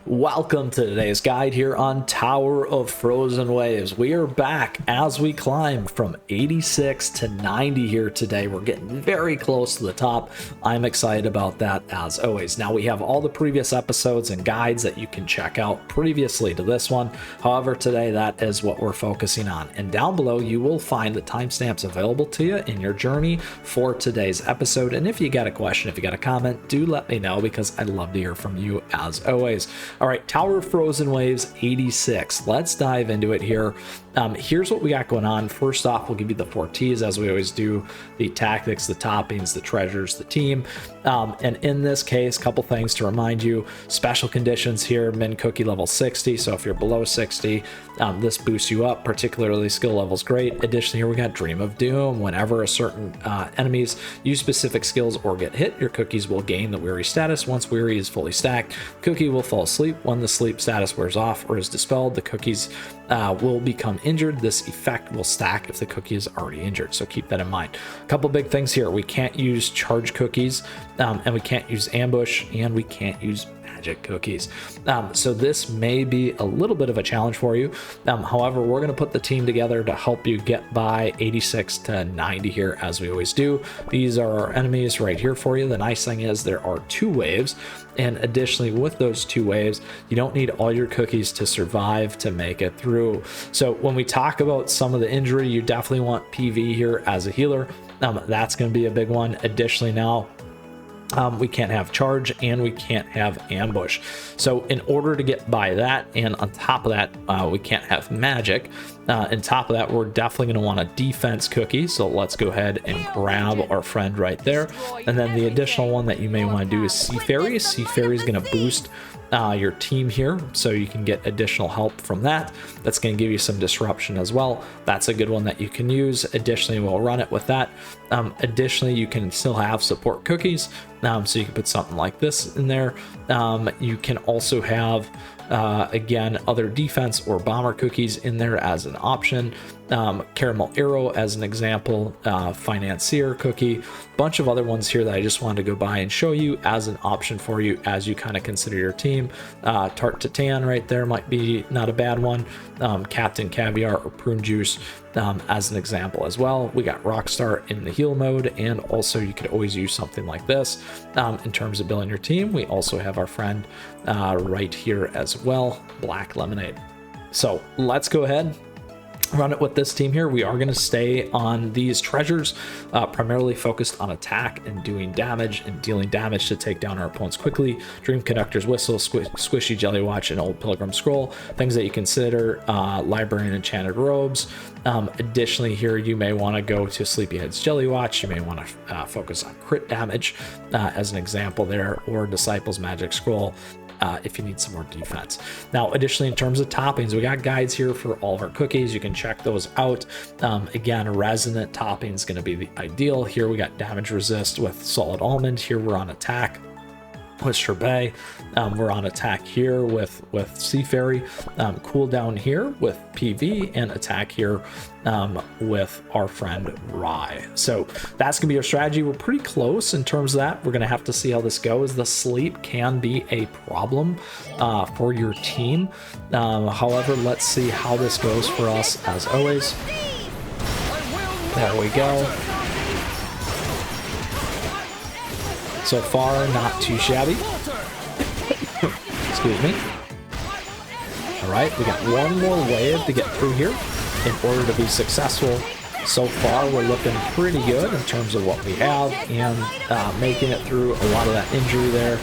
Welcome to today's guide here on Tower of Frozen Waves. We are back as we climb from 86 to 90 here today. We're getting very close to the top. I'm excited about that as always. Now we have all the previous episodes and guides that you can check out previously to this one. However, today that is what we're focusing on. And down below you will find the timestamps available to you in your journey for today's episode. And if you got a question, if you got a comment, do let me know because I'd love to hear from you as always. All right, Tower of Frozen Waves 86. Let's dive into it here. Here's what we got going on. First off, we'll give you the 4 T's as we always do: the tactics, the toppings, the treasures, the team. And in this case, a couple things to remind you. Special conditions here: min cookie level 60. So if you're below 60, this boosts you up, particularly skill levels great. Additionally, here we got Dream of Doom. Whenever a certain enemies use specific skills or get hit, your cookies will gain the weary status. Once weary is fully stacked, cookie will fall asleep. When the sleep status wears off or is dispelled, the cookies will become injured. This effect will stack if the cookie is already injured, so keep that in mind. A couple big things here: we can't use charge cookies, and we can't use ambush, and we can't use magic cookies. So this may be a little bit of a challenge for you. However, we're going to put the team together to help you get by 86 to 90 here, as we always do. These are our enemies right here for you. The nice thing is there are 2 waves, and additionally with those 2 waves, you don't need all your cookies to survive to make it through. So when we talk about some of the injury, you definitely want PV here as a healer. That's going to be a big one. Additionally, now we can't have charge and we can't have ambush. So in order to get by that, and on top of that, we can't have magic. On top of that, we're definitely going to want a defense cookie. So let's go ahead and grab our friend right there. And then the additional one that you may want to do is Sea Fairy. Sea Fairy is going to boost your team here, so you can get additional help from that. That's going to give you some disruption as well. That's a good one that you can use. Additionally, we'll run it with that. Additionally, you can still have support cookies, so you can put something like this in there. You can also have again, other defense or bomber cookies in there as an option. Caramel Arrow as an example, Financier cookie, bunch of other ones here that I just wanted to go by and show you as an option for you as you kind of consider your team. Tart Titan right there might be not a bad one. Captain Caviar or Prune Juice as an example as well. We got Rockstar in the heal mode, and also you could always use something like this in terms of building your team. We also have our friend right here as well, Black Lemonade. So let's go ahead, run it with this team here. We are going to stay on these treasures, primarily focused on attack and doing damage and dealing damage to take down our opponents quickly. Dream Conductor's Whistle, Squishy Jelly Watch, and Old Pilgrim Scroll. Things that you consider: Librarian Enchanted Robes. Additionally, here you may want to go to Sleepyhead's Jelly Watch. You may want to focus on crit damage as an example there, or Disciple's Magic Scroll if you need some more defense. Now, additionally, in terms of toppings, we got guides here for all of our cookies. You can check those out. Again, resonant topping is going to be the ideal. Here we got damage resist with Solid Almond. Here we're on attack with Sherbet. We're on attack here with Sea Fairy. Cooldown here with PV, and attack here with our friend Rye. So that's gonna be our strategy. We're pretty close in terms of that. We're gonna have to see how this goes. The sleep can be a problem for your team. However, let's see how this goes for us as always. There we go. So far, not too shabby. Excuse me. All right, we got one more wave to get through here in order to be successful. So far, we're looking pretty good in terms of what we have, and making it through a lot of that injury there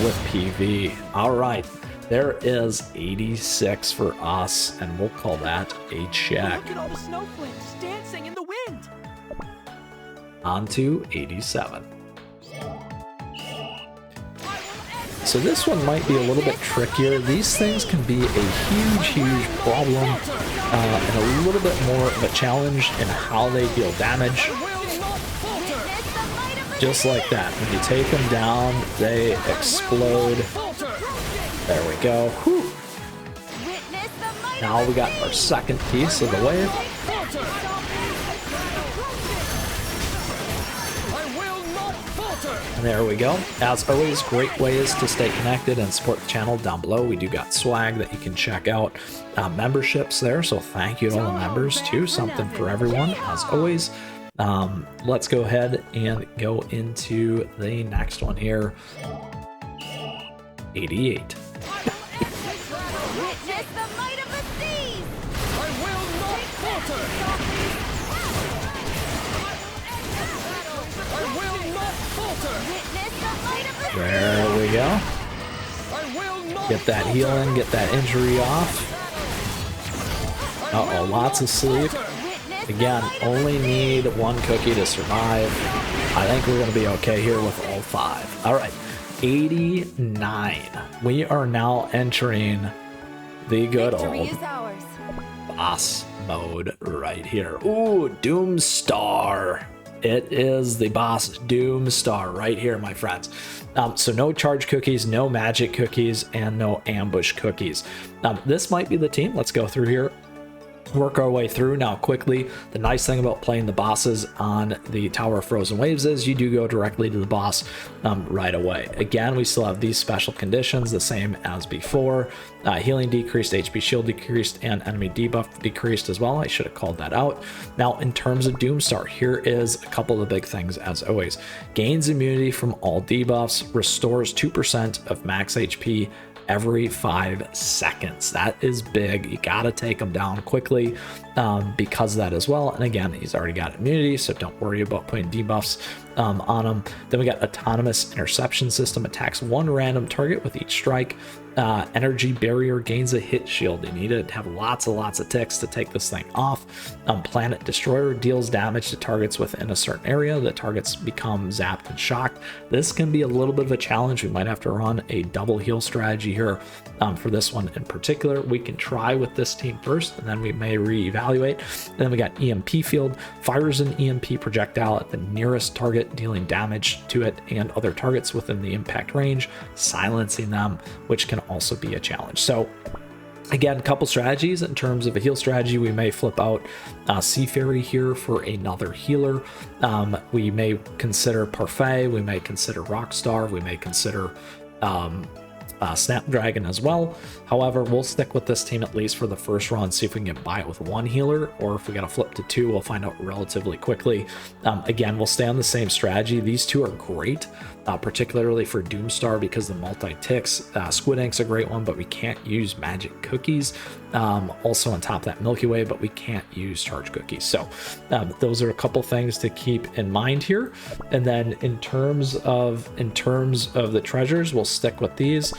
with PV. All right, there is 86 for us, and we'll call that a check. Look at all the snowflakes dancing in the wind. On to 87. So this one might be a little bit trickier. These things can be a huge problem, and a little bit more of a challenge in how they deal damage. Just like that. When you take them down, they explode. There we go. Whew. Now we got our second piece of the wave. There we go. As always, great ways to stay connected and support the channel down below. We do got swag that you can check out, memberships there. So thank you to all the members too. Something for everyone, as always. Let's go ahead and go into the next one here. 88. Witness the might of the seas! I will not falter! I will not falter! Witness the might of the seas! There we go. I will not Get that healing, get that injury off. Uh-oh, lots of sleep. Witness Again, only need one cookie to survive. I think we're going to be okay here with all 5. All right, 89. We are now entering the good victory old is ours. boss mode right here. Ooh, Doomstar. It is the boss Doomstar right here, my friends. So no charge cookies, no magic cookies, and no ambush cookies. This might be the team. Let's go through here, work our way through now quickly. The nice thing about playing the bosses on the Tower of Frozen Waves is you do go directly to the boss right away. Again, we still have these special conditions, the same as before. Healing decreased, HP shield decreased, and enemy debuff decreased as well. I should have called that out. Now, in terms of Doomstar, here is a couple of the big things as always. Gains immunity from all debuffs, restores 2% of max HP every 5 seconds. That is big. You got to take him down quickly because of that as well. And again, he's already got immunity, so don't worry about putting debuffs on him. Then we got autonomous interception system, attacks one random target with each strike. Energy barrier, gains a hit shield. You need to have lots of ticks to take this thing off. Planet destroyer, deals damage to targets within a certain area. The targets become zapped and shocked. This can be a little bit of a challenge. We might have to run a double heal strategy here for this one in particular. We can try with this team first, and then we may reevaluate. And then we got EMP field, fires an EMP projectile at the nearest target, dealing damage to it and other targets within the impact range, silencing them, which can also be a challenge. So again, a couple strategies. In terms of a heal strategy, we may flip out Sea Fairy here for another healer. We may consider Parfait, we may consider Rockstar, we may consider Snapdragon as well. However, we'll stick with this team at least for the first run, see if we can get by it with one healer, or if we got to flip to 2, we'll find out relatively quickly. Again, we'll stay on the same strategy. These two are great, particularly for Doomstar because the multi-ticks. Squid Ink's a great one, but we can't use magic cookies. Also on top of that, Milky Way, but we can't use charge cookies. So those are a couple things to keep in mind here. And then in terms of the treasures, we'll stick with these.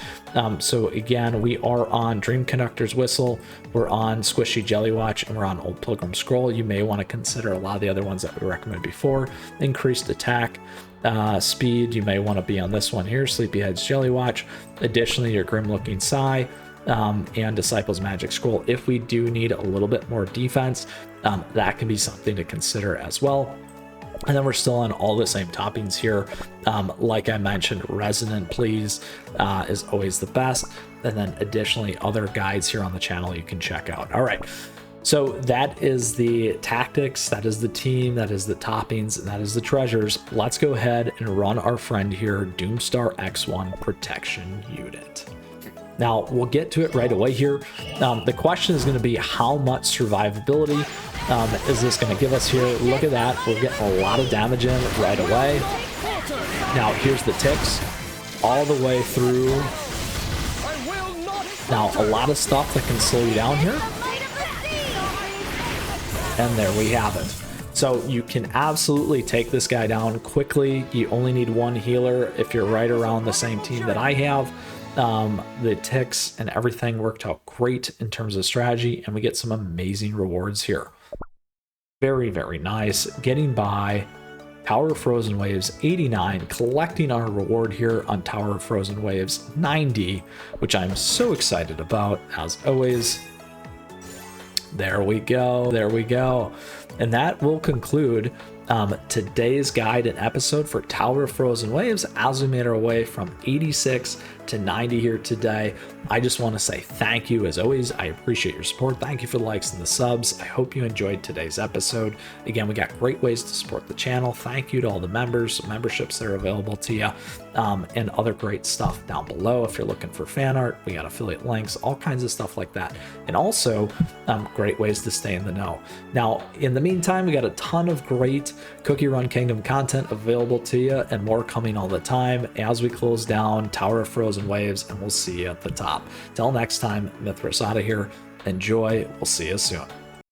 So again, we are on Dream Conductor's Whistle, we're on Squishy Jelly Watch, and we're on Old Pilgrim Scroll. You may want to consider a lot of the other ones that we recommended before. Increased attack, speed, you may want to be on this one here, Sleepyhead's Jelly Watch. Additionally, your Grim Looking Sigh, and Disciples Magic Scroll. If we do need a little bit more defense, that can be something to consider as well. And then we're still on all the same toppings here. Like I mentioned, Resonant Please is always the best. And then additionally, other guides here on the channel you can check out. All right. So that is the tactics, that is the team, that is the toppings, and that is the treasures. Let's go ahead and run our friend here, Doomstar X-1 Protection Unit. Now, we'll get to it right away here. The question is going to be how much survivability is this going to give us here? Look at that. We're getting a lot of damage in right away. Now, here's the ticks all the way through. Now, a lot of stuff that can slow you down here. And there we have it. So you can absolutely take this guy down quickly. You only need one healer if you're right around the same team that I have. The ticks and everything worked out great in terms of strategy, and we get some amazing rewards here. Very, very nice. Getting by Tower of Frozen Waves 89, collecting our reward here on Tower of Frozen Waves 90, which I'm so excited about, as always. There we go, there we go. And that will conclude today's guide and episode for Tower of Frozen Waves as we made our way from 86 to 90 here today. I just want to say thank you. As always, I appreciate your support. Thank you for the likes and the subs. I hope you enjoyed today's episode. Again, we got great ways to support the channel. Thank you to all the members, memberships that are available to you, and other great stuff down below. If you're looking for fan art, we got affiliate links, all kinds of stuff like that. And also great ways to stay in the know. Now, in the meantime, we got a ton of great CookieRun Kingdom content available to you, and more coming all the time as we close down Tower of Frozen Waves, and we'll see you at the top. Till next time, Mythras out of here. Enjoy. We'll see you soon.